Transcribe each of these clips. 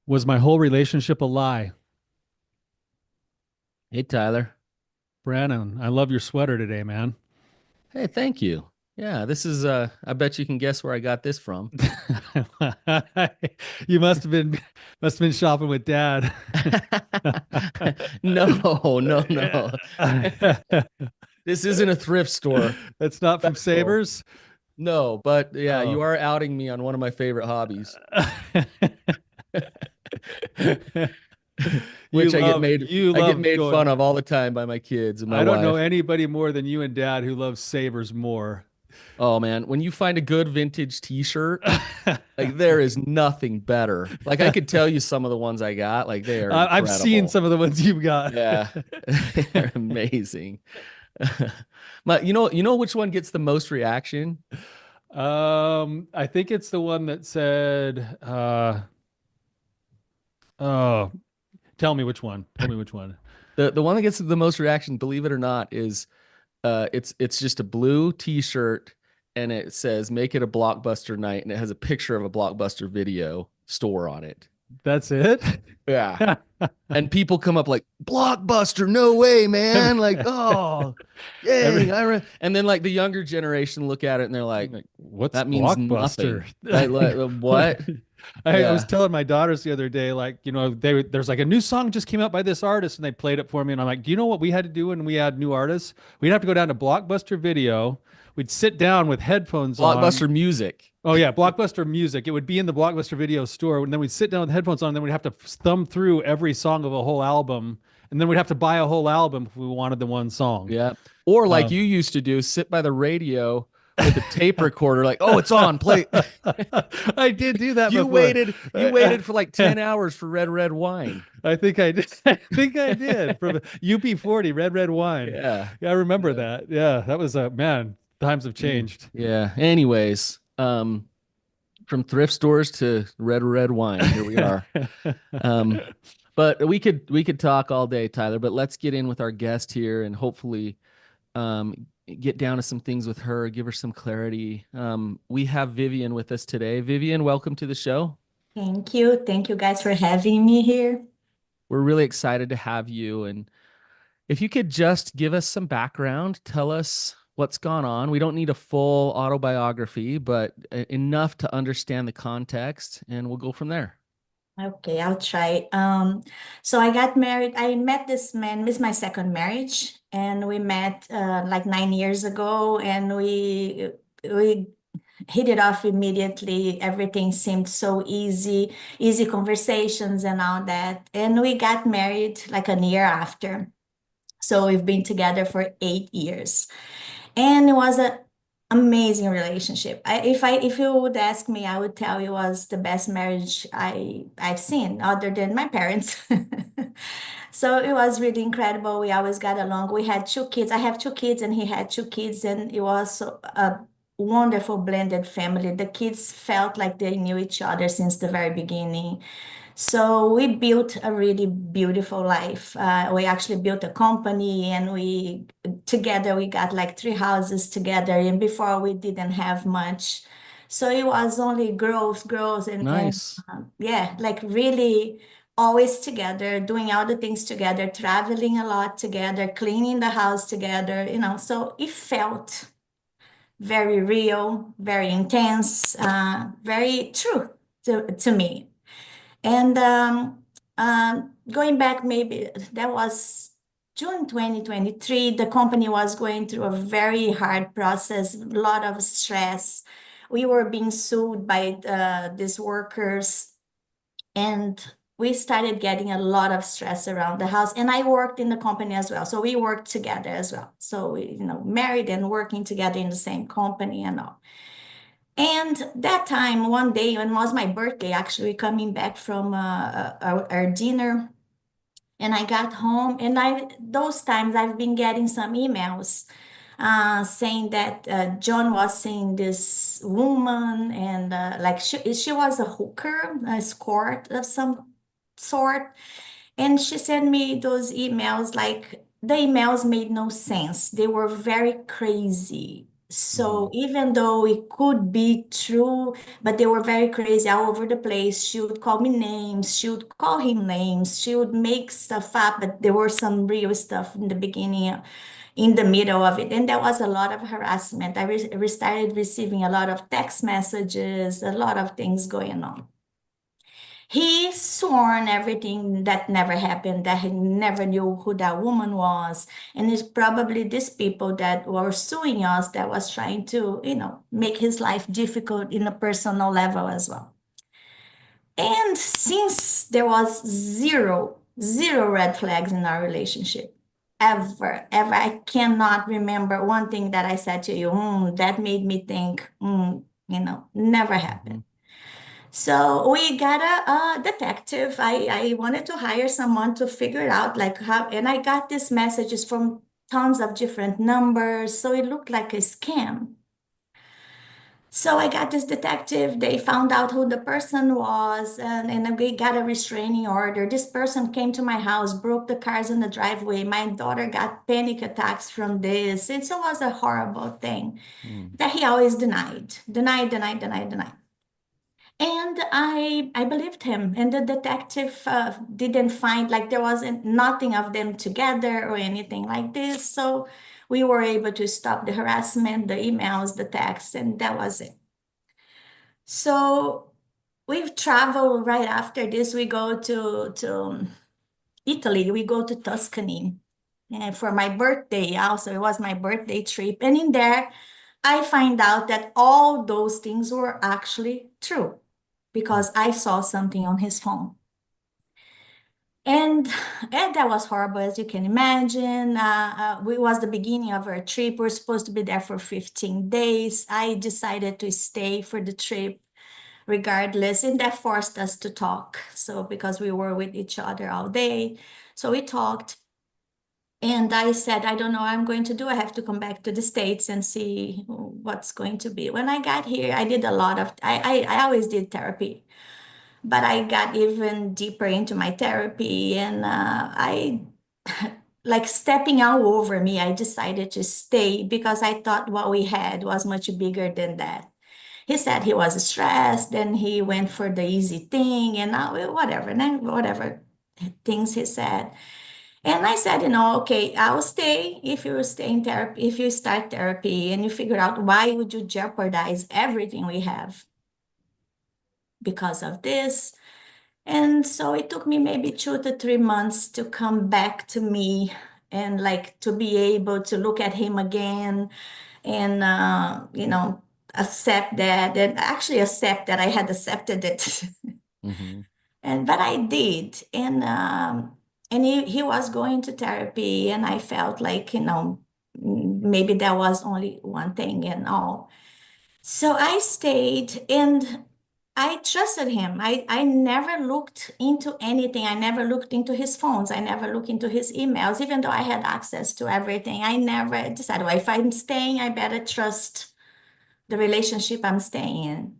Was my whole relationship a lie? Hey, Tyler. Brannon, I love your sweater today, man. Hey, thank you. Yeah, this is I bet you can guess where I got this from. You must have been shopping with dad. No, no, no. This isn't a thrift store. That's not from Special. Savers. No, but yeah, you Oh. are outing me on one of my favorite hobbies, You which love you I get love made going. fun of all the time by my kids and my I don't know wife. anybody more than you and dad who loves Savers more. Oh man, when you find a good vintage t-shirt, like there is nothing better. Like I could tell you some of the ones I got, like they are I've seen incredible. some of the ones you've got. Yeah. They're amazing. But you know which one gets the most reaction? I think it's the one that said, oh, tell me which one. Tell me which one. The one that gets the most reaction, believe it or not, is it's just a blue t-shirt and it says make it a blockbuster night and it has a picture of a blockbuster video store on it. That's it. Yeah. And people come up like, Blockbuster, no way, man. Like, oh, Every, dang. And then like the younger generation look at it and they're like, like, what's that means Blockbuster? nothing. Like, what? I was Yeah. telling my daughters the other day, like, there's like a new song just came out by this artist, and they played it for me, and I'm like, do you know what we had to do when we had new artists? We'd have to go down to Blockbuster Video. We'd sit down with headphones on. Blockbuster music. Oh yeah, Blockbuster Music. It would be in the Blockbuster Video store, and then we'd sit down with headphones on, and then we'd have to thumb through every song of a whole album, and then we'd have to buy a whole album if we wanted the one song. Yeah. Or like Um, you used to do, sit by the radio with a tape recorder, like, oh, it's on, play. I did do that You before. you waited for like 10 hours for red wine. I think I did. I think I did from UP40 Red Wine. Yeah. Yeah, I remember Yeah. that. Yeah, that was a man. Times have Mm. changed. Yeah. Anyways, from thrift stores to red wine, here we are. Um, but we could talk all day, Tyler, but let's get in with our guest here and hopefully um get down to some things with her, give her some clarity. We have Vivian with us today. Vivian, welcome to the show. Thank you. Thank you guys for having me here. We're really excited to have you. And if you could just give us some background, tell us what's gone on. We don't need a full autobiography, but enough to understand the context, and we'll go from there. Okay, I'll try. So I got married. I met this man. This is my second marriage, and we met like 9 years ago, and we hit it off immediately. Everything seemed so easy, easy conversations and all that. And we got married like a year after. So we've been together for 8 years. And it was an amazing relationship. If you would ask me, I would tell you it was the best marriage I've seen, other than my parents. So it was really incredible. We always got along. We had two kids. I have two kids, and he had two kids, and it was a wonderful blended family. The kids felt like they knew each other since the very beginning. So we built a really beautiful life. We actually built a company, and we together we got like three houses together. And before we didn't have much, so it was only growth, growth, and Nice. yeah, like really always together, doing all the things together, traveling a lot together, cleaning the house together. So it felt very real, very intense, very true to me. And going back, maybe that was June 2023, the company was going through a very hard process, a lot of stress. We were being sued by these workers, and we started getting a lot of stress around the house. And I worked in the company as well. So we worked together as well. So we, married and working together in the same company and all. And that time, one day, when it was my birthday, actually coming back from our dinner, and I got home, and those times I've been getting some emails saying that John was seeing this woman, and like she was a hooker, a escort of some sort, and she sent me those emails. Like the emails made no sense; they were very crazy. So even though it could be true, but they were very crazy all over the place. She would call me names. She would call him names. She would make stuff up, but there were some real stuff in the beginning, in the middle of it. And there was a lot of harassment. I started receiving a lot of text messages, a lot of things going on. He sworn everything that never happened, that he never knew who that woman was. And it's probably these people that were suing us that was trying to, make his life difficult in a personal level as well. And since there was zero red flags in our relationship, ever, I cannot remember one thing that I said to you, that made me think, never happened. So we got a detective. I wanted to hire someone to figure it out, like how, and I got these messages from tons of different numbers. So it looked like a scam. So I got this detective. They found out who the person was, and we got a restraining order. This person came to my house, broke the cars in the driveway. My daughter got panic attacks from this. It was a horrible thing that he always denied. And I believed him, and the detective didn't find, like, there wasn't nothing of them together or anything like this. So we were able to stop the harassment, the emails, the texts, and that was it. So we've traveled right after this. We go to Italy. We go to Tuscany for my birthday. Also, it was my birthday trip, and in there, I find out that all those things were actually true, because I saw something on his phone. And that was horrible, as you can imagine. It was the beginning of our trip. We're supposed to be there for 15 days. I decided to stay for the trip regardless, and that forced us to talk. So because we were with each other all day, so we talked. And I said, I don't know what I'm going to do. I have to come back to the States and see what's going to be. When I got here, I did a lot of, I always did therapy, but I got even deeper into my therapy, and I, like, stepping all over me, I decided to stay because I thought what we had was much bigger than that. He said he was stressed, then he went for the easy thing, and whatever things he said. And I said, okay, I'll stay if you stay in therapy, if you start therapy and you figure out why would you jeopardize everything we have because of this. And so it took me maybe 2 to 3 months to come back to me, and like to be able to look at him again and, accept that, and actually accept that I had accepted it. But I did. And he was going to therapy, and I felt like, maybe that was only one thing and all. So I stayed, and I trusted him. I never looked into anything. I never looked into his phones. I never looked into his emails, even though I had access to everything. I never decided, well, if I'm staying, I better trust the relationship I'm staying in.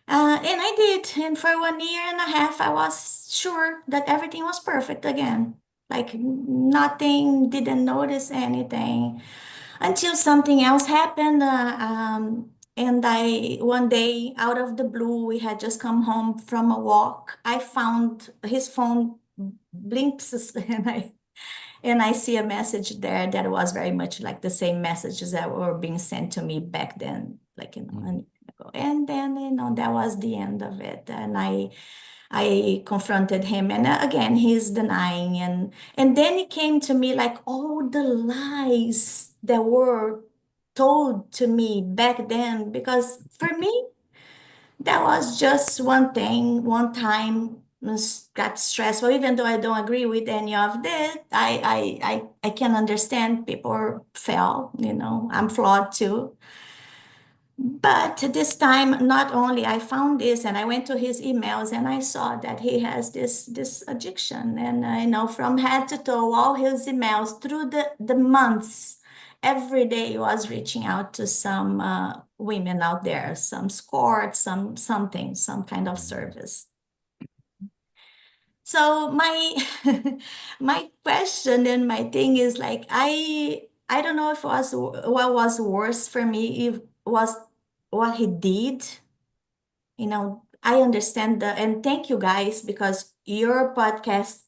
And I did. And for 1.5 years, I was sure that everything was perfect again. Like nothing, didn't notice anything until something else happened. And one day, out of the blue, we had just come home from a walk. I found his phone blinks, and I see a message there that was very much like the same messages that were being sent to me back then, like, ago. And then, that was the end of it. And I confronted him, and again, he's denying. And then it came to me like all the lies that were told to me back then, because for me, that was just one thing, one time, got stressful. Even though I don't agree with any of that, I can understand people fail, I'm flawed too. But this time, not only I found this, and I went to his emails, and I saw that he has this addiction, and from head to toe, all his emails through the months, every day he was reaching out to some women out there, some escort, some kind of service. So my my question and my thing is like, I don't know if it was what was worse for me, if was what he did. I understand and thank you guys because your podcast,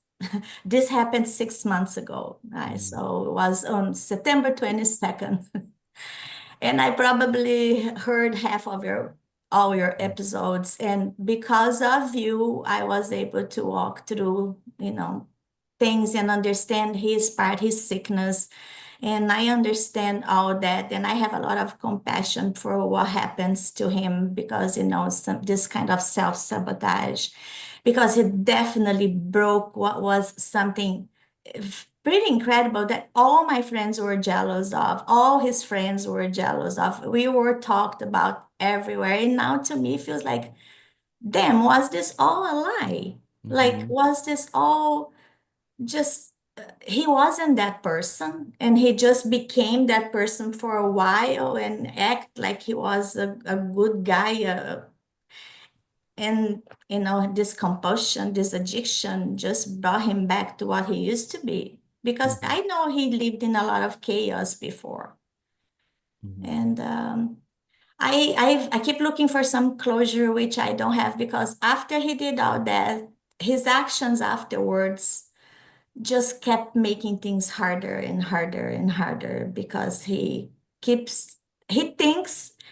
this happened 6 months ago. Right? So it was on September 22nd. And I probably heard half of all your episodes. And because of you, I was able to walk through, things and understand his part, his sickness. And I understand all that. And I have a lot of compassion for what happens to him because, this kind of self-sabotage, because he definitely broke what was something pretty incredible that all my friends were jealous of, all his friends were jealous of. We were talked about everywhere. And now to me, it feels like, damn, was this all a lie? Like, was this all just, he wasn't that person and he just became that person for a while and act like he was a good guy. And this compulsion, this addiction just brought him back to what he used to be. Because I know he lived in a lot of chaos before. And I keep looking for some closure, which I don't have, because after he did all that, his actions afterwards just kept making things harder and harder and harder because he thinks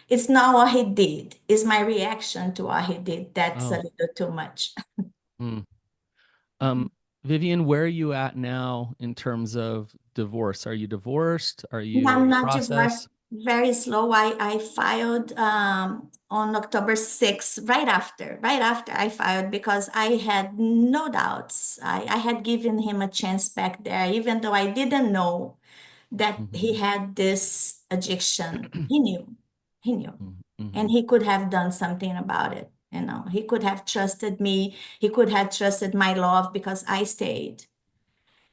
it's not what he did, it's my reaction to what he did that's a Oh. little too much. Vivian, where are you at now in terms of divorce? Are you divorced? Are you I'm in the not divorced, process? very slow. I filed on October 6th, right after I filed, because I had no doubts. I had given him a chance back there, even though I didn't know that he had this addiction. He knew, he knew, and he could have done something about it. He could have trusted me. He could have trusted my love because I stayed.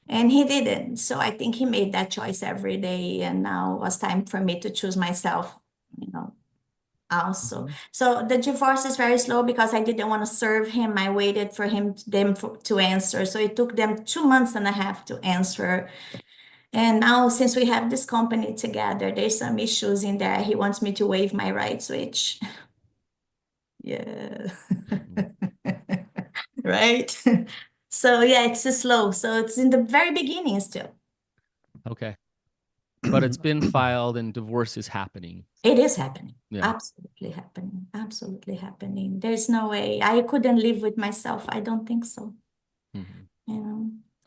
And he didn't. So I think he made that choice every day. And now it was time for me to choose myself, also. So the divorce is very slow because I didn't want to serve him. I waited for them to answer. So it took them 2 months and a half to answer. And now, since we have this company together, there's some issues in there. He wants me to waive my rights, which, yeah. Right? So yeah, it's slow. So it's in the very beginning still. Okay. But it's been filed and divorce is happening. It is happening. Yeah. Absolutely happening. Absolutely happening. There's no way. I couldn't live with myself. I don't think so.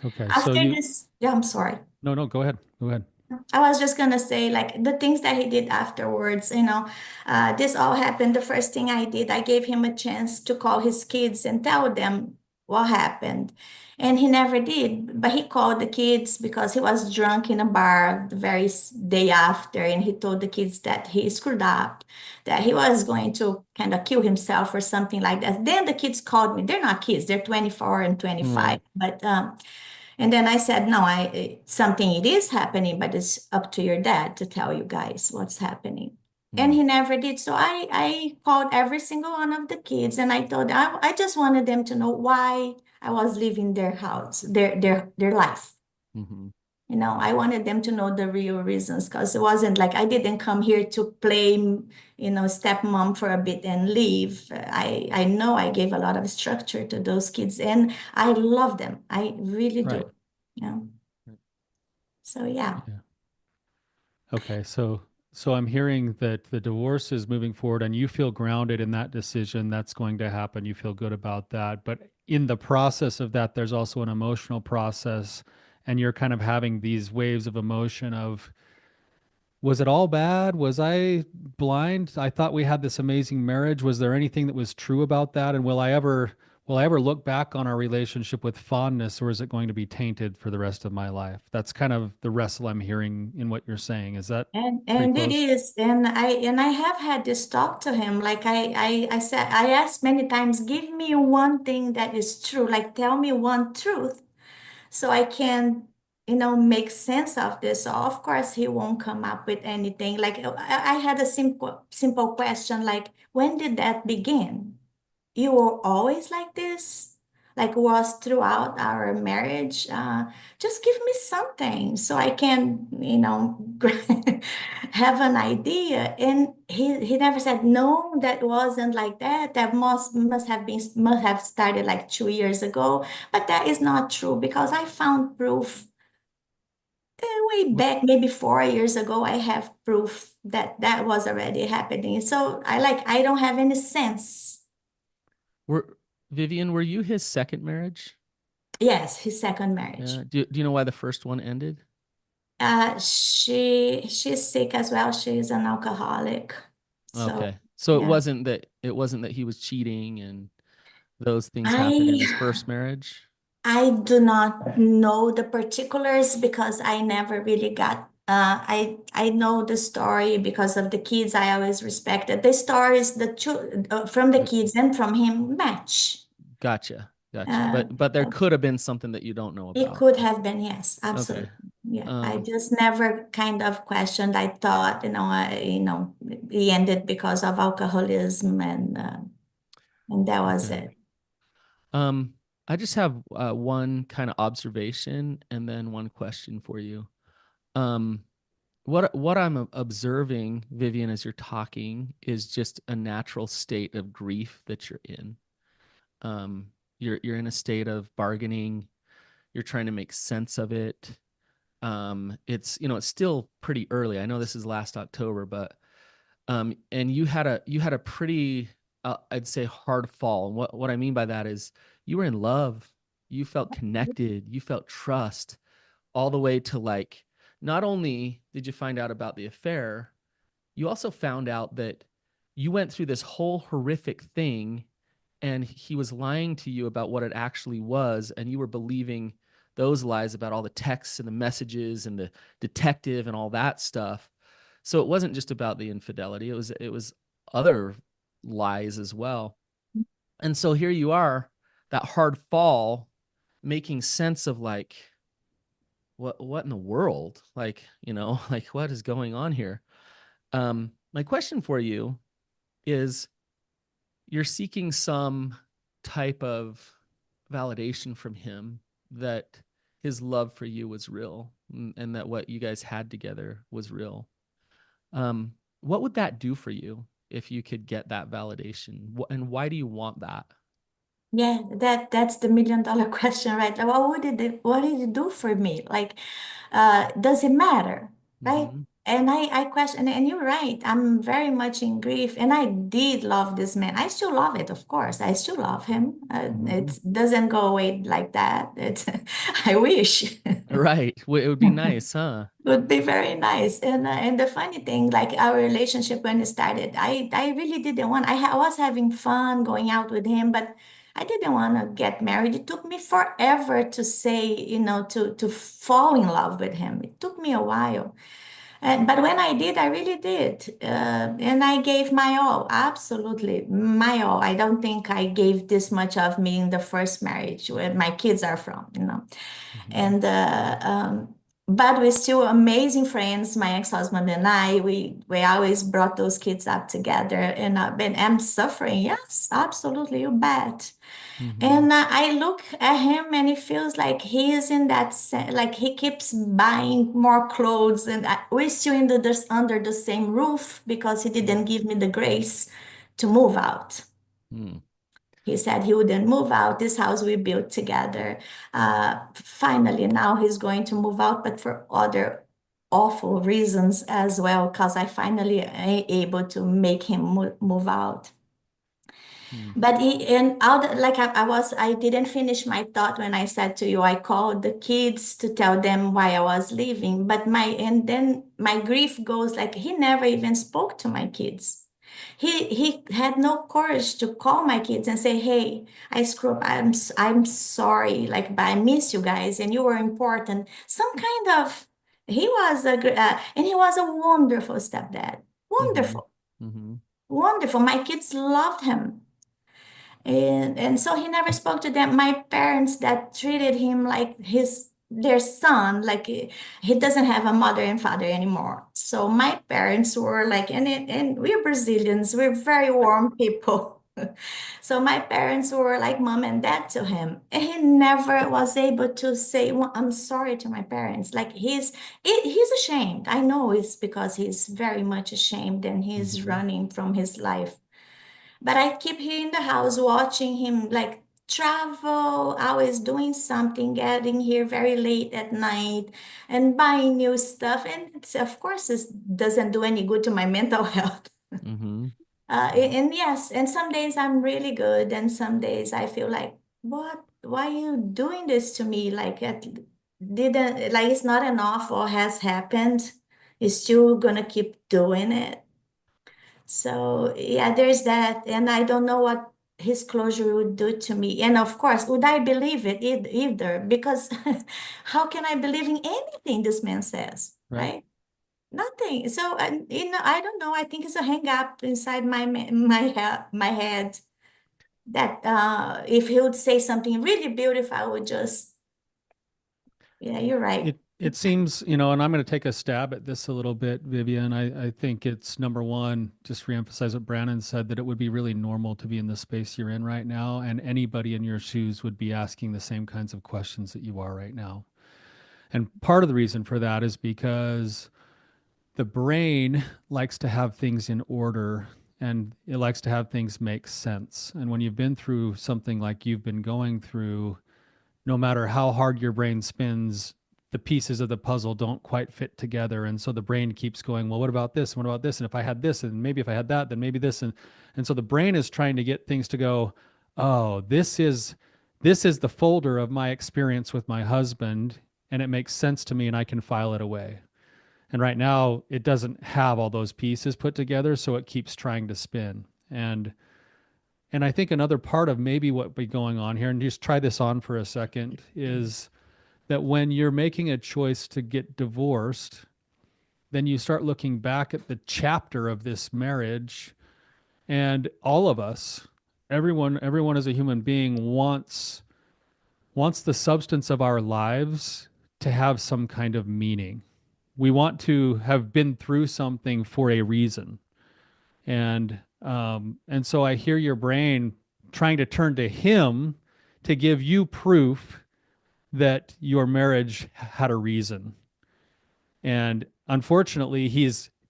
Okay. After So this, yeah, I'm sorry. no, go ahead. Go ahead. I was just gonna say, like, the things that he did afterwards, this all happened. The first thing I did, I gave him a chance to call his kids and tell them what happened. And he never did, but he called the kids because he was drunk in a bar the very day after, and he told the kids that he screwed up, that he was going to kind of kill himself or something like that. Then the kids called me. They're not kids, they're 24 and 25. But and then I said, no, something it is happening, but it's up to your dad to tell you guys what's happening. And he never did. So I called every single one of the kids and I told them, I just wanted them to know why I was leaving their house, their life. I wanted them to know the real reasons, because it wasn't like I didn't come here to play, stepmom for a bit and leave. I know I gave a lot of structure to those kids and I love them. I really Right. do. Yeah. So yeah. Okay. So I'm hearing that the divorce is moving forward and you feel grounded in that decision. That's going to happen. You feel good about that. But in the process of that, there's also an emotional process, and you're kind of having these waves of emotion of, was it all bad? Was I blind? I thought we had this amazing marriage. Was there anything that was true about that? And will I ever look back on our relationship with fondness, or is it going to be tainted for the rest of my life? That's kind of the wrestle I'm hearing in what you're saying. Is that pretty And it close? is, and I have had this talk to him. Like I said, I asked many times, give me one thing that is true. Like tell me one truth so I can, make sense of this. So of course he won't come up with anything. Like I had a simple question, like, when did that begin? You were always like this? like was throughout our marriage. Just give me something so I can, have an idea. And he never said, no, that wasn't like that. That must have started like 2 years ago. But that is not true because I found proof way back, maybe 4 years ago. I have proof that that was already happening. So I don't have any sense. Vivian, were you his second marriage? Yes, his second marriage. Yeah. Do you know why the first one ended? She's sick as well. She's an alcoholic. So Okay. So yeah. it wasn't that he was cheating and those things happened in his I first marriage? I do not know the particulars because I never really got I know the story because of the kids. I always respected the stories from the kids and from him match. Gotcha. Uh, But there could have been something that you don't know it about. could have been, yes, Okay. absolutely. Yeah, I just never kind of questioned. I thought, he ended because of alcoholism and that was Okay. it. Um, I just have one kind of observation and then one question for you. Um, what I'm observing, Vivian, as you're talking, is just a natural state of grief that you're in. You're in a state of bargaining. You're trying to make sense of it. It's still pretty early. I know this is last October, but and you had a pretty I'd say hard fall. And what I mean by that is you were in love, you felt connected, you felt trust, all the way to like not only did you find out about the affair, you also found out that you went through this whole horrific thing and he was lying to you about what it actually was, and you were believing those lies about all the texts and the messages and the detective and all that stuff. So it wasn't just about the infidelity, it was other lies as well. And so here you are, that hard fall, making sense of like what in the world, like, like what is going on here. My question for you is, you're seeking some type of validation from him that his love for you was real, and that what you guys had together was real. What would that do for you if you could get that validation? And why do you want that? Yeah, that's the million-dollar question, right? Like, what did it do for me? Like, does it matter? Right? Mm-hmm. And I question, and you're right. I'm very much in grief, and I did love this man. I still love it, of course. I still love him. It doesn't go away like that. It's I wish. Right. It would be nice, huh? Would be very nice. And the funny thing, like our relationship when it started, I really didn't want. I was having fun going out with him, but I didn't want to get married. It took me forever to say, to fall in love with him. It took me a while. But when I did, I really did. And I gave my all, absolutely my all. I don't think I gave this much of me in the first marriage where my kids are from. Mm-hmm. And but we're still amazing friends. My ex-husband and I, we always brought those kids up together. And I'm suffering. Yes, absolutely, you bet. Mm-hmm. And I look at him and it feels like he is in like he keeps buying more clothes, and we're still under the same roof because he didn't give me the grace to move out. Mm-hmm. He said he wouldn't move out. This house we built together. Finally, now he's going to move out, but for other awful reasons as well, because I finally able to make him move out. But and out like I didn't finish my thought when I said to you, I called the kids to tell them why I was leaving. But and then my grief goes like he never even spoke to my kids. He had no courage to call my kids and say, "Hey, I screwed up. I'm sorry. Like, but I miss you guys, and you were important." Some kind of he was and he was a wonderful stepdad. Mm-hmm. Wonderful, Mm-hmm. wonderful. My kids loved him. And so he never spoke to them. My parents that treated him like their son, like he doesn't have a mother and father anymore. So my parents were like, and we're Brazilians, we're very warm people. So my parents were like mom and dad to him. And he never was able to say, well, I'm sorry to my parents. Like he's ashamed. I know it's because he's very much ashamed and he's Mhm. running from his life. But I keep here in the house watching him like travel, always doing something, getting here very late at night and buying new stuff. And it's, of course, it doesn't do any good to my mental health. Mm-hmm. And yes, and some days I'm really good, and some days I feel like, what? Why are you doing this to me? Like it didn't, like it's not enough or has happened. You're still gonna keep doing it. So yeah, there's that, and I don't know what his closure would do to me. And of course, would I believe it either? Because how can I believe in anything this man says, Right. right? Nothing. So, I don't know. I think it's a hang up inside my head that if he would say something really beautiful, I would just, yeah, you're right. It seems, you know, and I'm going to take a stab at this a little bit, Vivian. I think it's number one, just reemphasize what Brannon said, that it would be really normal to be in the space you're in right now, and anybody in your shoes would be asking the same kinds of questions that you are right now. And part of the reason for that is because the brain likes to have things in order, and it likes to have things make sense. And when you've been through something like you've been going through, no matter how hard your brain spins, the pieces of the puzzle don't quite fit together. And so the brain keeps going, well, what about this? And what about this? And if I had this, and maybe if I had that, then maybe this. And so the brain is trying to get things to go, oh, this is the folder of my experience with my husband, and it makes sense to me, and I can file it away. And right now it doesn't have all those pieces put together, so it keeps trying to spin. And I think another part of maybe what be going on here, and just try this on for a second, is that when you're making a choice to get divorced, then you start looking back at the chapter of this marriage, and all of us, everyone as a human being wants the substance of our lives to have some kind of meaning. We want to have been through something for a reason. And so I hear your brain trying to turn to him to give you proof that your marriage had a reason. And unfortunately,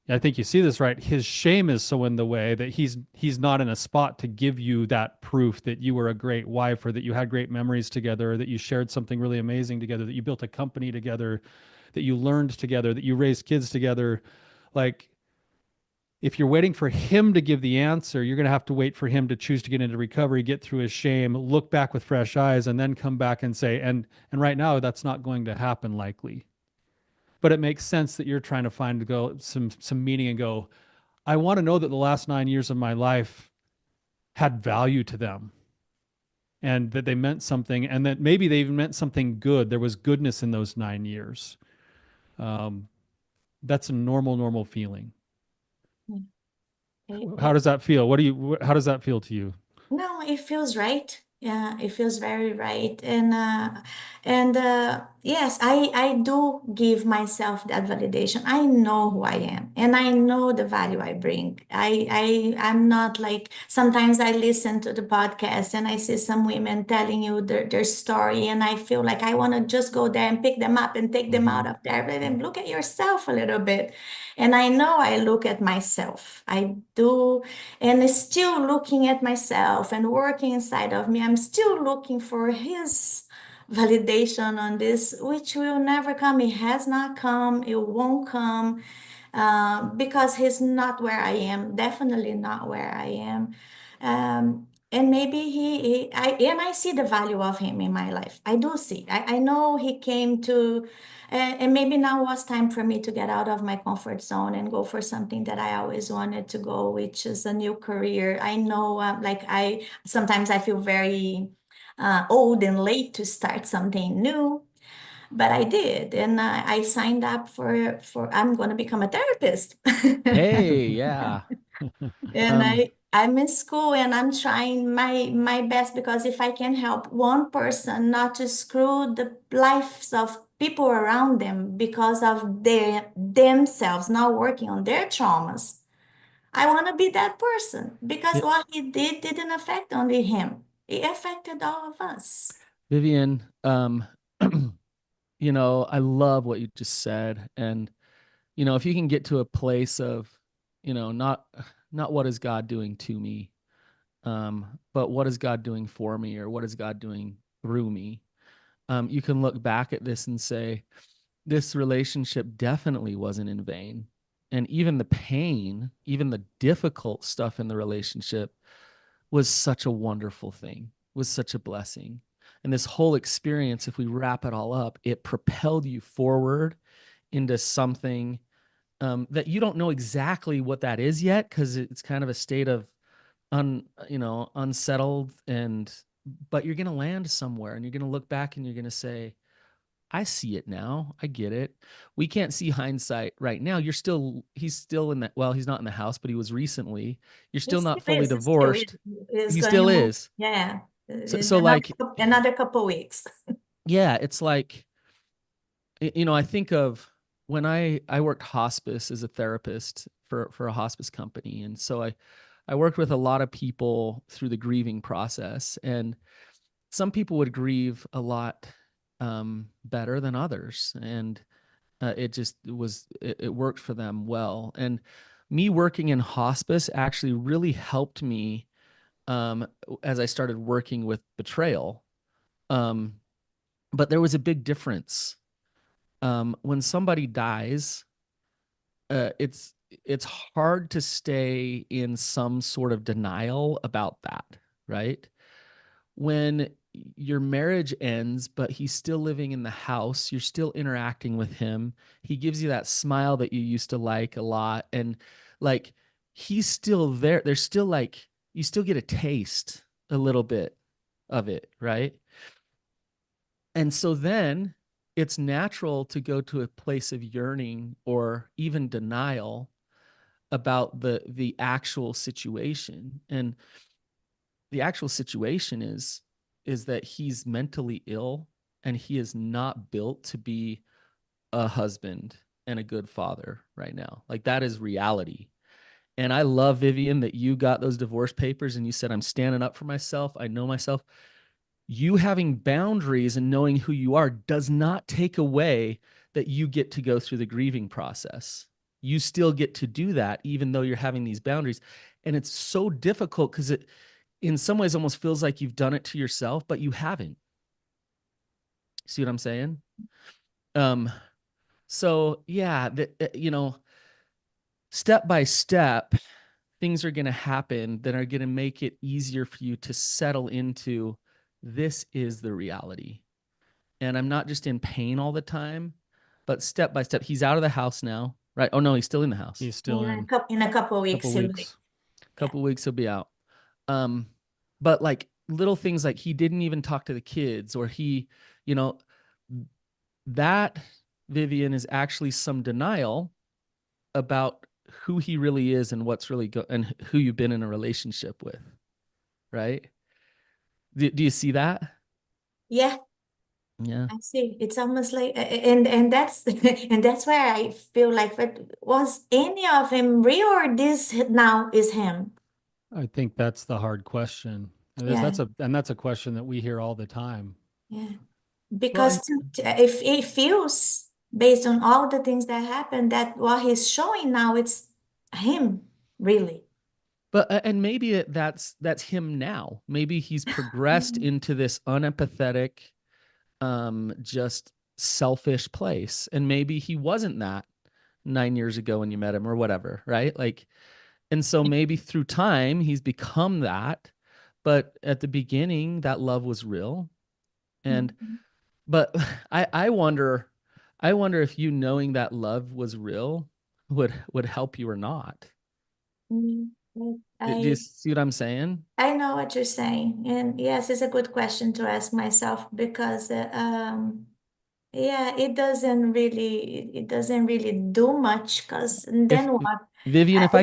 I think you see this right, his shame is so in the way that he's not in a spot to give you that proof that you were a great wife, or that you had great memories together, or that you shared something really amazing together, that you built a company together, that you learned together, that you raised kids together. Like, if you're waiting for him to give the answer, you're going to have to wait for him to choose to get into recovery, get through his shame, look back with fresh eyes, and then come back and say, and right now that's not going to happen likely. But it makes sense that you're trying to find to go some meaning and go, I want to know that the last 9 years of my life had value to them, and that they meant something, and that maybe they even meant something good. There was goodness in those 9 years. Um, that's a normal feeling. How does that feel? How does that feel to you? No, it feels right. Yeah, it feels very right. And yes, I do give myself that validation. I know who I am and I know the value I bring. I'm not like sometimes I listen to the podcast and I see some women telling you their story, and I feel like I want to just go there and pick them up and take them out of there. But then look at yourself a little bit. And I know I look at myself. I do, and still looking at myself and working inside of me. I'm still looking for his validation on this, which will never come. It has not come. It won't come because he's not where I am. Definitely not where I am. And maybe I see the value of him in my life. I do see. I know he came to, and maybe now was time for me to get out of my comfort zone and go for something that I always wanted to go, which is a new career. I know, like I sometimes I feel very old and late to start something new, but I did, and I signed up for I'm going to become a therapist. Hey, yeah. And Um, I'm in school and I'm trying my best, because if I can help one person not to screw the lives of people around them because of themselves not working on their traumas, I want to be that person because Yeah. what he did didn't affect only him. It affected all of us. Vivian, you know, I love what you just said. And, you know, if you can get to a place of, you know, not what is God doing to me, but what is God doing for me, or what is God doing through me? You can look back at this and say, this relationship definitely wasn't in vain. And even the pain, even the difficult stuff in the relationship was such a wonderful thing, was such a blessing. And this whole experience, if we wrap it all up, it propelled you forward into something that you don't know exactly what that is yet, because it's kind of a state of unsettled, and but you're going to land somewhere and you're going to look back and you're going to say, I see it now. I get it. We can't see hindsight right now. He's still in that. Well, he's not in the house, but he was recently. You're He still still not fully is. He still divorced. is He going still to move. is. Yeah. So like, Another couple weeks. yeah, it's like, you know, I think of when I worked hospice as a therapist for a hospice company. And so I worked with a lot of people through the grieving process, and some people would grieve a lot better than others. And it worked for them well. And me working in hospice actually really helped me as I started working with betrayal. Um, but there was a big difference. When somebody dies, it's hard to stay in some sort of denial about that, right? When your marriage ends, but he's still living in the house, you're still interacting with him. He gives you that smile that you used to like a lot. And like, he's still there. There's still like, you still get a taste a little bit of it, right? And so then it's natural to go to a place of yearning or even denial about the actual situation. And the actual situation is that he's mentally ill and he is not built to be a husband and a good father right now. Like, that is reality. And I love, Vivian, that you got those divorce papers and you said, I'm standing up for myself. I know myself. You having boundaries and knowing who you are does not take away that you get to go through the grieving process. You still get to do that, even though you're having these boundaries. And it's so difficult because it, in some ways, almost feels like you've done it to yourself, but you haven't. See what I'm saying? Um, so yeah, you know, step by step, things are going to happen that are going to make it easier for you to settle into, this is the reality. And I'm not just in pain all the time, but step by step. He's out of the house now, right? Oh no, he's still in the house. He's still in. In a couple weeks, Couple he'll weeks. yeah. Couple weeks he'll be out. But like little things like he didn't even talk to the kids, or he, you know, that, Vivian, is actually some denial about who he really is and what's really and who you've been in a relationship with, right? Do you see that? Yeah, Yeah. I see. It's almost like, and that's and that's where I feel like, but was any of him real, or this now is him? I think that's the hard question. Yeah, That's a question that we hear all the time. yeah. Well, Because if it feels based on all the things that happened, that what he's showing now, it's him, really. But and maybe that's him now. Maybe he's progressed Mhm. into this unempathetic, just selfish place, and maybe he wasn't that 9 years ago when you met him or whatever, right? Like, and so maybe through time he's become that, but at the beginning that love was real. And Mhm. but I wonder if you knowing that love was real would help you or not. Mm, Do you see what I'm saying? I know what you're saying, and yes, it's a good question to ask myself because yeah, it doesn't really do much because If then what? Vivian, It's not.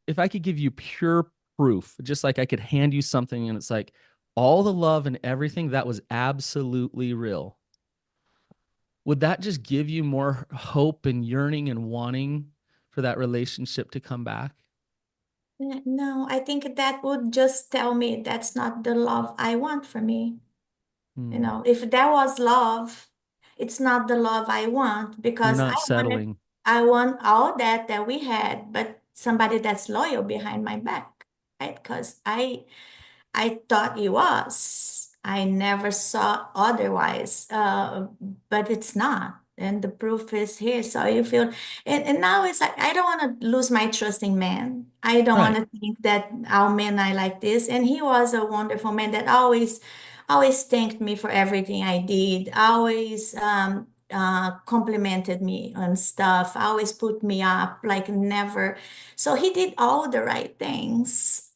if I could give you pure proof, just like I could hand you something and it's like all the love and everything that was absolutely real, would that just give you more hope and yearning and wanting for that relationship to come back? No, I think that would just tell me that's not the love I want for me. You Hmm. know, if there was love, it's not the love I want You're because not settling. I want all that we had, but somebody that's loyal behind my back, right? Because I thought he was. I never saw otherwise, but it's not. And the proof is here. So you feel, and now it's like, I don't want to lose my trust in man. I don't want Right. to think that our men are like this. And he was a wonderful man that always thanked me for everything I did, always complimented me on stuff, always put me up, like never. So he did all the right things.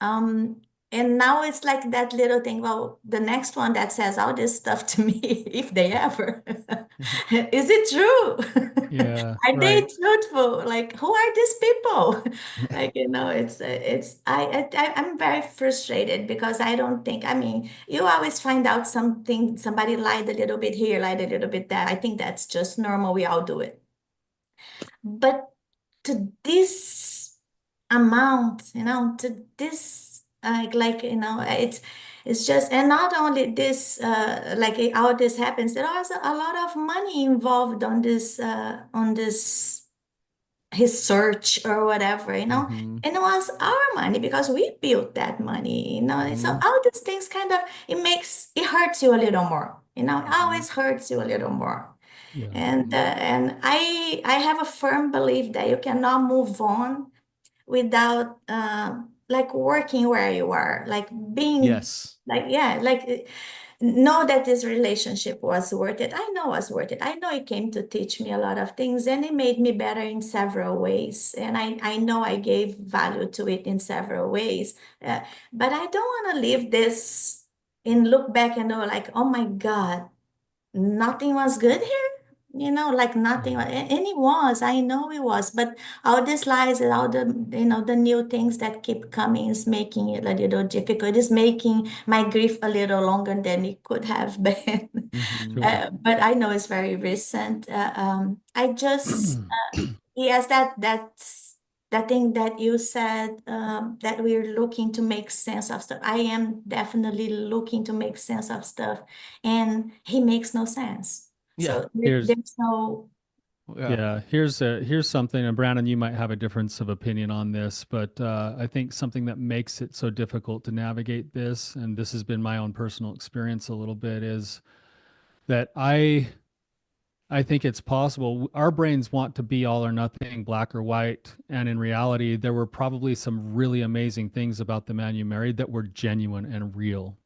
And now it's like that little thing. Well, the next one that says all this stuff to me, if they ever, is it true? Yeah. Are they Right. truthful? Like, who are these people? Like, I'm very frustrated because I don't think, I mean, you always find out something, somebody lied a little bit here, lied a little bit there. I think that's just normal. We all do it. But to this amount, to this it's just, and not only this, how this happens, there was a lot of money involved on this his search or whatever, Hmm. and it was our money because we built that money, so Hmm. all these things kind of, it hurts you a little more, it Hmm. always hurts you a little more. Yeah. And I have a firm belief that you cannot move on without like working where you are, like being Yes. like, yeah, like know that this relationship was worth it. I know it was worth it. I know it came to teach me a lot of things and it made me better in several ways. And I know I gave value to it in several ways. But I don't want to leave this and look back and know like, oh my God, nothing was good here, like nothing. Yeah. And it was, I know it was, but all these lies and all the new things that keep coming is making it a little difficult. It's making my grief a little longer than it could have been. Hmm. Sure. But I know it's very recent. I just, yes, that's that thing that you said, that we're looking to make sense of stuff. I am definitely looking to make sense of stuff, and he makes no sense. Yeah. So Here's there's no, Yeah. Yeah, here's something, and Brandon, you might have a difference of opinion on this, but I think something that makes it so difficult to navigate this, and this has been my own personal experience a little bit, is that I think it's possible. Our brains want to be all or nothing, black or white, and in reality, there were probably some really amazing things about the man you married that were genuine and real.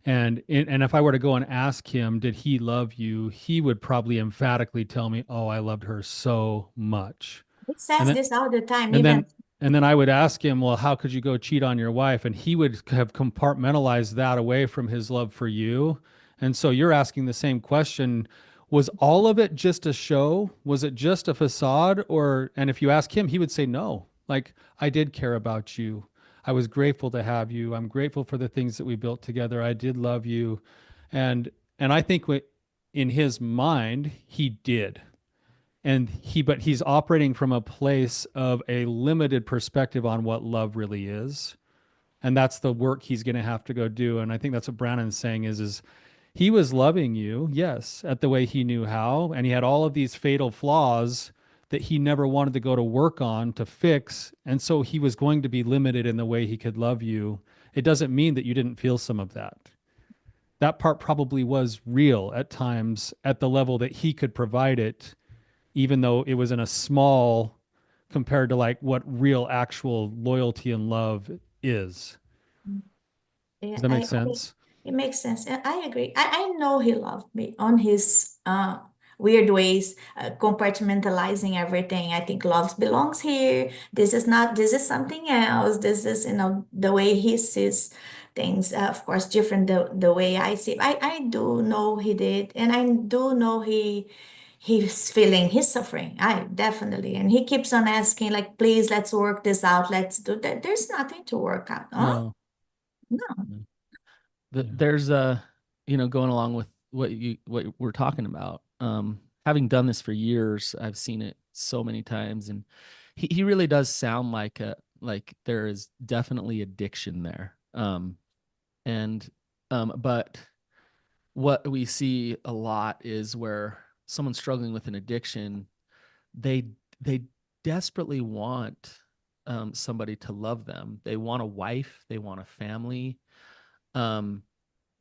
And if I were to go and ask him, did he love you? He would probably emphatically tell me, "Oh, I loved her so much." he And says then this all the time, and even. then and then I would ask him, "Well, how could you go cheat on your wife?" And he would have compartmentalized that away from his love for you. And so you're asking the same question. Was all of it just a show? Was it just a facade? And if you ask him, he would say no. Like, I did care about you. I was grateful to have you. I'm grateful for the things that we built together. I did love you. And I think in his mind, he did. But he's operating from a place of a limited perspective on what love really is. And that's the work he's going to have to go do. And I think that's what Brannon's saying is he was loving you, yes, at the way he knew how. And he had all of these fatal flaws that he never wanted to go to work on to fix. And so he was going to be limited in the way he could love you. It doesn't mean that you didn't feel some of that. That part probably was real at times at the level that he could provide it, even though it was in a small compared to like what real actual loyalty and love is. Does Yeah, that make sense? it makes sense. And I agree. I know he loved me on his weird ways, compartmentalizing everything. I think love belongs here. This is not, this is something else. This is, the way he sees things, of course, different the way I see. I do know he did. And I do know he's feeling, he's suffering. I definitely. And he keeps on asking, like, please, let's work this out. Let's do that. There's nothing to work out. Huh? No. No. No. Yeah. There's going along with what we're talking about. Having done this for years, I've seen it so many times, and he really does sound like like there is definitely addiction there. And but what we see a lot is where someone's struggling with an addiction, they they desperately want somebody to love them. They want a wife, they want a family, um,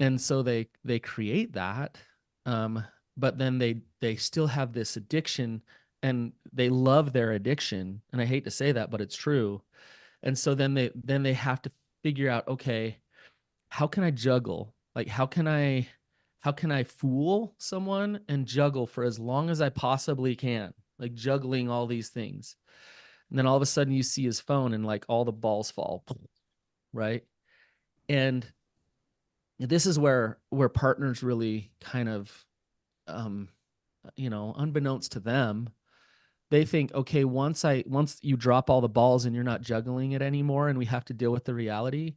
and so they create that, um, but then they still have this addiction, and they love their addiction. And I hate to say that, but it's true. And so then they have to figure out, okay, how can I juggle? Like how can I fool someone and juggle for as long as I possibly can? Like juggling all these things. And then all of a sudden you see his phone and like all the balls fall, right? And this is where partners really kind of um unbeknownst to them, they think, okay, once you drop all the balls and you're not juggling it anymore and we have to deal with the reality,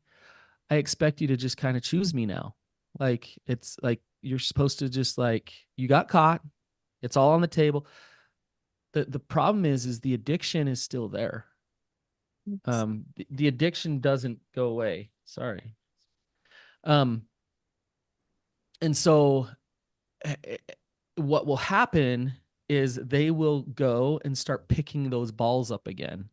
I expect you to just kind of choose me now. Like it's like you're supposed to just like, you got caught. It's all on the table. The problem is the addiction is still there. The addiction doesn't go away. Sorry. Um and so what will happen is they will go and start picking those balls up again.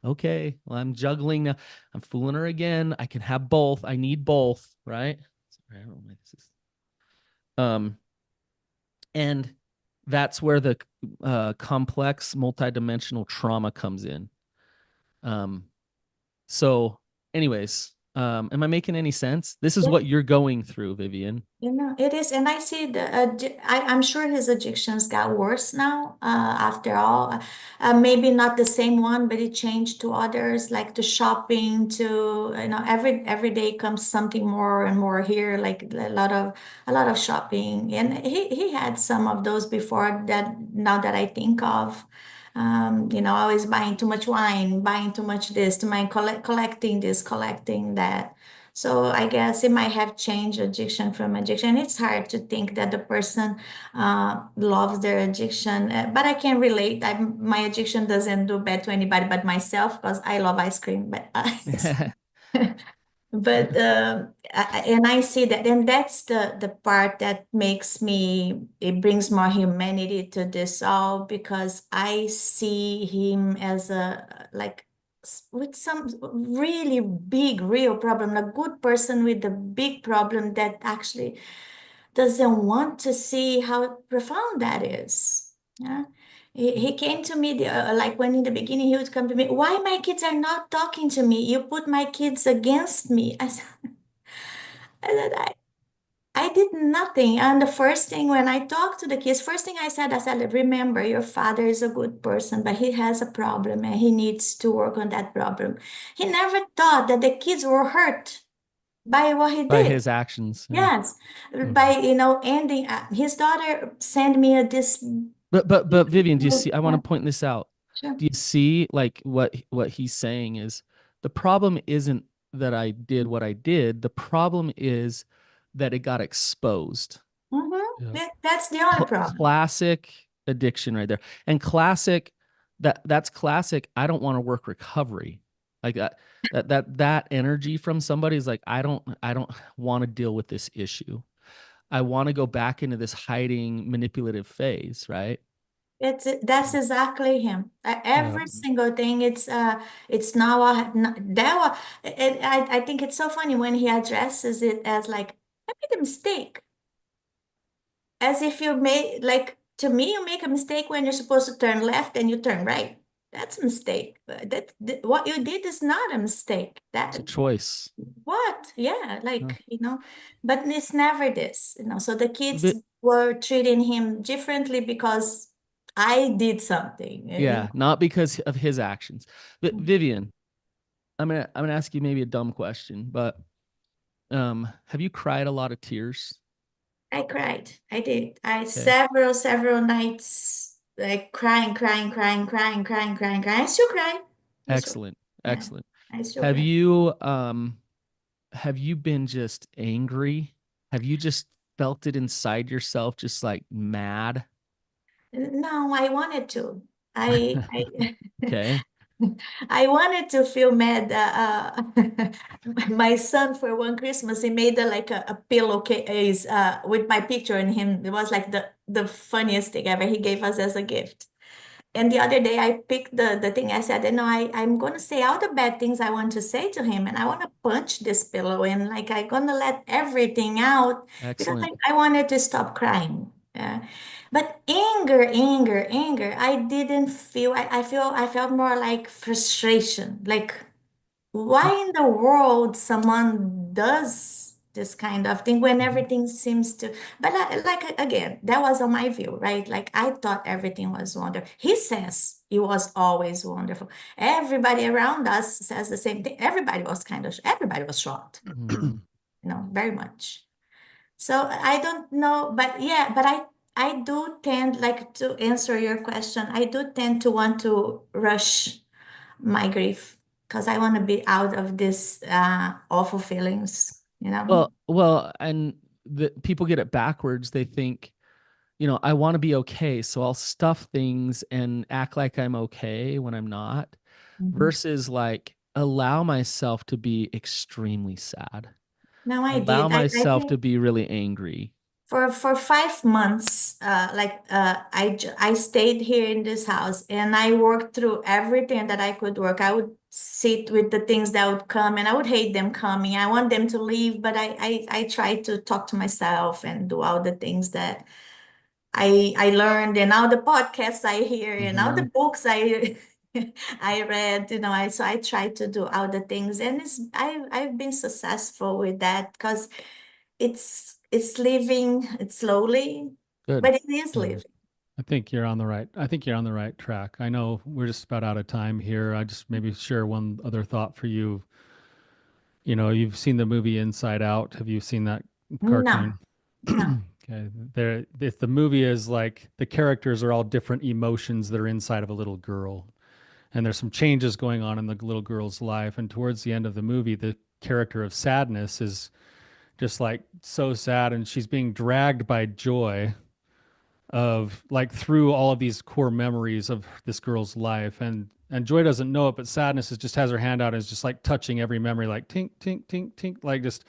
Okay, well, I'm juggling now. I'm fooling her again. I can have both. I need both, right? Sorry, I don't know why this is. And that's where the complex multidimensional trauma comes in. So, anyways, am I making any sense? This is what you're going through, Vivian. It is, and I see I'm sure his addictions got worse now. After all, maybe not the same one, but it changed to others, like the shopping. To every day comes something more and more here, like a lot of shopping, and he had some of those before that. Now that I think of, always buying too much wine, buying too much this, to my collecting this, collecting that. So I guess it might have changed addiction from addiction. It's hard to think that the person loves their addiction, but I can relate. My addiction doesn't do bad to anybody but myself, because I love ice cream. But but and I see that, and that's the part that makes me, it brings more humanity to this all, because I see him as a, like, with some really big real problem, a good person with a big problem that actually doesn't want to see how profound that is. Yeah. He came to me, like, when in the beginning he would come to me, why my kids are not talking to me? You put my kids against me. I said, I did nothing. And the first thing when I talked to the kids, first thing I said, remember, your father is a good person, but he has a problem and he needs to work on that problem. He never thought that the kids were hurt by what he By did. his actions. Yeah. Yes, by ending. His daughter sent me this. But Vivian, do you see? I want to point this out. Sure. Do you see like what he's saying is the problem isn't that I did what I did. The problem is that it got exposed. Yeah. That's the only problem. Classic addiction right there. And classic, that's classic. I don't want to work recovery. Like that energy from somebody is like, I don't want to deal with this issue. I want to go back into this hiding manipulative phase, right? That's exactly him. Yeah. Every single thing. It's now that I think it's so funny when he addresses it as, like, I made a mistake. As if you made, like, to me, you make a mistake when you're supposed to turn left and you turn right. That's a mistake. What you did is not a mistake. It's a choice. What? Yeah, Huh. like, but it's never this, So the kids Vi- were treating him differently because I did something, yeah, not because of his actions. But Vivian, I'm gonna ask you maybe a dumb question, but have you cried a lot of tears? I cried. I did. I Okay. several nights, like, crying, crying, crying, crying, crying, crying, crying. I still cry. I still, Excellent. yeah, Excellent. I still Have cry. you been just angry? Have you just felt it inside yourself, just like mad? No, I wanted to. I Okay. I wanted to feel mad. My son, for one Christmas, he made a pillowcase with my picture in him. It was like the funniest thing ever. He gave us as a gift. And the other day I picked the thing. I said, I'm going to say all the bad things I want to say to him. And I want to punch this pillow and like I'm going to let everything out because Excellent. I wanted to stop crying. But anger, I didn't feel, I felt more like frustration. Like, why in the world someone does this kind of thing when everything seems to, but like again, that was on my view, right? Like I thought everything was wonderful. He says it was always wonderful. Everybody around us says the same thing. Everybody was shocked, Mhm. very much. So I don't know, but yeah, but I do tend, like, to answer your question, I do tend to want to rush my grief because I want to be out of this awful feelings. And the people get it backwards. They think, I want to be okay, so I'll stuff things and act like I'm okay when I'm not, Mhm. versus like allow myself to be extremely sad, No, I allow did. I myself think to be really angry. for 5 months, I stayed here in this house and I worked through everything that I could work. I would sit with the things that would come and I would hate them coming. I want them to leave, but I try to talk to myself and do all the things that I learned and all the podcasts I hear and all the Mhm. books I I read, so I try to do all the things and I've been successful with that because it's living it slowly, Good. but it is Yeah. living. I think you're on the right track. I know we're just about out of time here. I just maybe share one other thought for you. You've seen the movie Inside Out. Have you seen that No, cartoon? no. Okay. If the movie is like the characters are all different emotions that are inside of a little girl, and there's some changes going on in the little girl's life. And towards the end of the movie, the character of sadness is just like so sad, and she's being dragged by joy of like through all of these core memories of this girl's life, and joy doesn't know it, but sadness is just has her hand out and is just like touching every memory, like tink tink tink tink, like just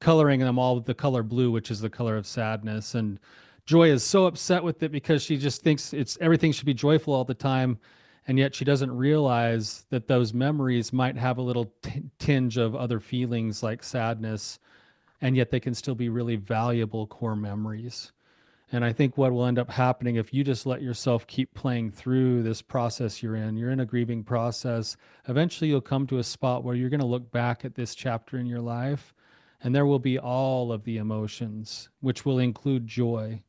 coloring them all with the color blue, which is the color of sadness. And joy is so upset with it because she just thinks it's everything should be joyful all the time, and yet she doesn't realize that those memories might have a little tinge of other feelings like sadness, and yet they can still be really valuable core memories. And I think what will end up happening if you just let yourself keep playing through this process you're in a grieving process, eventually you'll come to a spot where you're going to look back at this chapter in your life and there will be all of the emotions, which will include joy.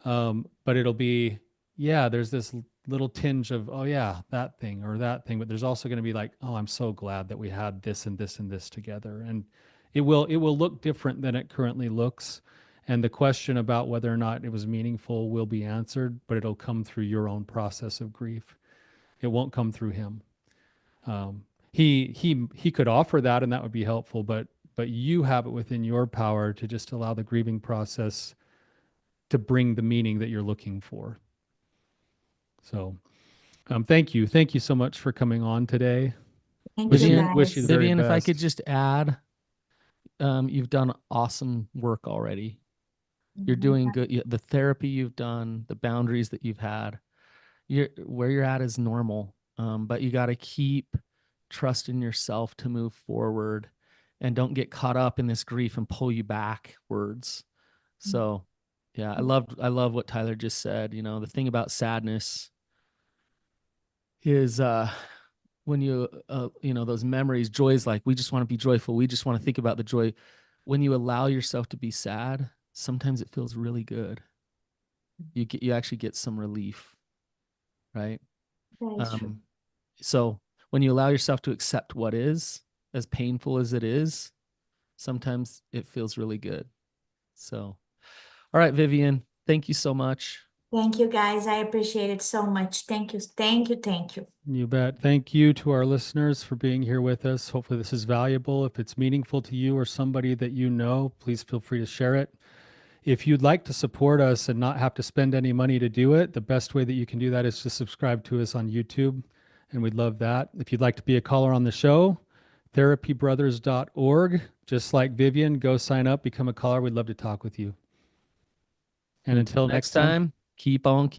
But it'll be, yeah, there's this little tinge of, oh, yeah, that thing or that thing. But there's also going to be like, oh, I'm so glad that we had this and this and this together. And it will look different than it currently looks. And the question about whether or not it was meaningful will be answered, but it'll come through your own process of grief. It won't come through him. He could offer that, and that would be helpful. But you have it within your power to just allow the grieving process to bring the meaning that you're looking for. So, thank you so much for coming on today. Thank Wish you, you Vivian, wish you the guys. very Vivian, if I could best. just add, you've done awesome work already. You're doing good. The therapy you've done, the boundaries that you've had, where you're at is normal. But you got to keep trusting yourself to move forward, and don't get caught up in this grief and pull you backwards. So, yeah, I love what Tyler just said. The thing about sadness is when those memories, joy is like, we just want to be joyful, we just want to think about the joy. When you allow yourself to be sad, sometimes it feels really good. You actually get some relief, right? That is true. So when you allow yourself to accept what is, as painful as it is, sometimes it feels really good. So, all right, Vivian, thank you so much. Thank you, guys. I appreciate it so much. Thank you. Thank you. Thank you. You bet. Thank you to our listeners for being here with us. Hopefully, this is valuable. If it's meaningful to you or somebody that you know, please feel free to share it. If you'd like to support us and not have to spend any money to do it, the best way that you can do that is to subscribe to us on YouTube. and we'd love that. If you'd like to be a caller on the show, therapybrothers.org. Just like Vivian, go sign up, become a caller. We'd love to talk with you. And until next time, keep on